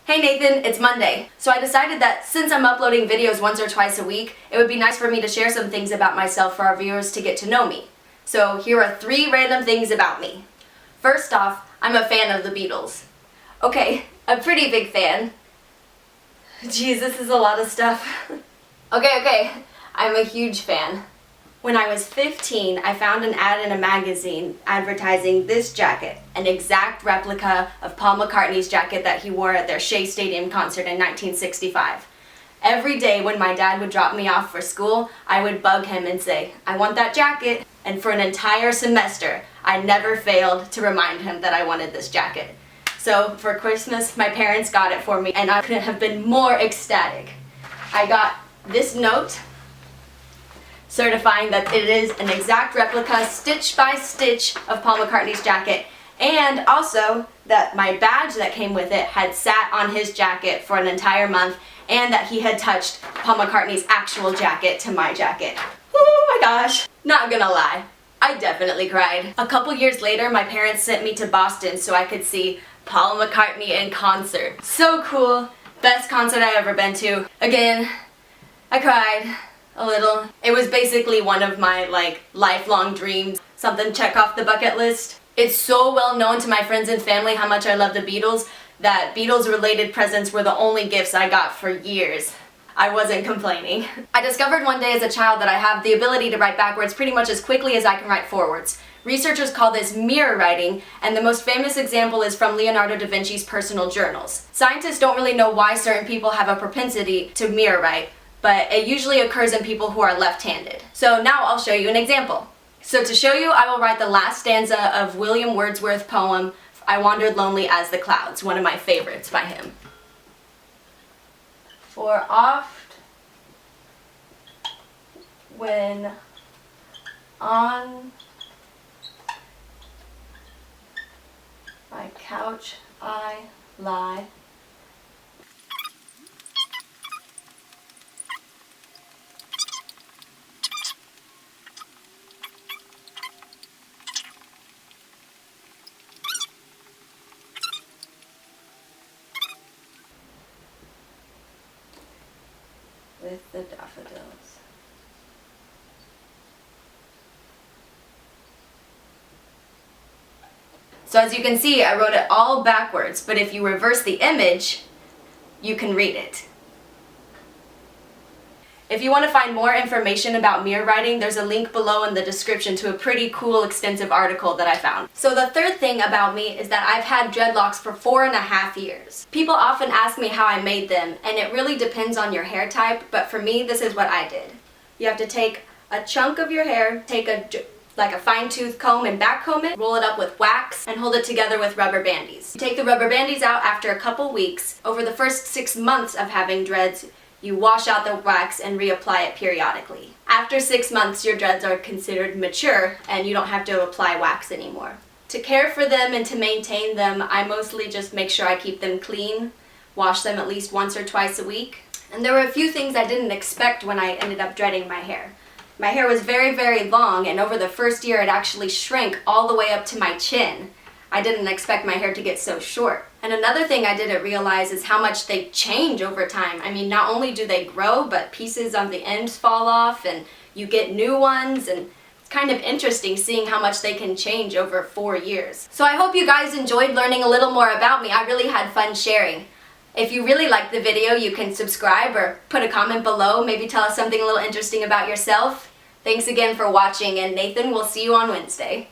Hey Nathan, it's Monday. So I decided that since I'm uploading videos once or twice a week, it would be nice for me to share some things about myself for our viewers to get to know me. So here are 3 random things about me. First off, I'm a fan of the Beatles. Okay, a pretty big fan. Jeez, this is a lot of stuff. Okay, I'm a huge fan. When I was 15, I found an ad in a magazine advertising this jacket, an exact replica of Paul McCartney's jacket that he wore at their Shea Stadium concert in 1965. Every day when my dad would drop me off for school, I would bug him and say, I want that jacket. And for an entire semester, I never failed to remind him that I wanted this jacket. So for Christmas, my parents got it for me, and I couldn't have been more ecstatic. I got this note certifying that it is an exact replica, stitch by stitch, of Paul McCartney's jacket, and also that my badge that came with it had sat on his jacket for an entire month, and that he had touched Paul McCartney's actual jacket to my jacket. Oh my gosh, not gonna lie, I definitely cried. A couple years later, my parents sent me to Boston so I could see Paul McCartney in concert. So cool, best concert I ever been to. Again, I cried. A little. It was basically one of my lifelong dreams, something check off the bucket list. It's so well known to my friends and family how much I love the Beatles that Beatles related presents were the only gifts I got for years. I wasn't complaining. I discovered one day as a child that I have the ability to write backwards pretty much as quickly as I can write forwards. Researchers call this mirror writing, and the most famous example is from Leonardo da Vinci's personal journals. Scientists don't really know why certain people have a propensity to mirror write, but it usually occurs in people who are left-handed. So now I'll show you an example. So to show you, I will write the last stanza of William Wordsworth's poem, I Wandered Lonely as the Clouds, one of my favorites by him. For oft when on my couch I lie, with the daffodils. So as you can see, I wrote it all backwards, but if you reverse the image, you can read it. If you want to find more information about mirror writing, there's a link below in the description to a pretty cool extensive article that I found. So the third thing about me is that I've had dreadlocks for 4.5 years. People often ask me how I made them, and it really depends on your hair type, but for me, this is what I did. You have to take a chunk of your hair, take a fine-tooth comb and backcomb it, roll it up with wax, and hold it together with rubber bandies. You take the rubber bandies out after a couple weeks. Over the first 6 months of having dreads, you wash out the wax and reapply it periodically. After 6 months, your dreads are considered mature and you don't have to apply wax anymore. To care for them and to maintain them, I mostly just make sure I keep them clean, wash them at least once or twice a week. And there were a few things I didn't expect when I ended up dreading my hair. My hair was very, very long, and over the first year it actually shrank all the way up to my chin. I didn't expect my hair to get so short. And another thing I didn't realize is how much they change over time. I mean, not only do they grow, but pieces on the ends fall off and you get new ones, and it's kind of interesting seeing how much they can change over 4 years. So I hope you guys enjoyed learning a little more about me. I really had fun sharing. If you really liked the video, you can subscribe or put a comment below, maybe tell us something a little interesting about yourself. Thanks again for watching, and Nathan, we'll see you on Wednesday.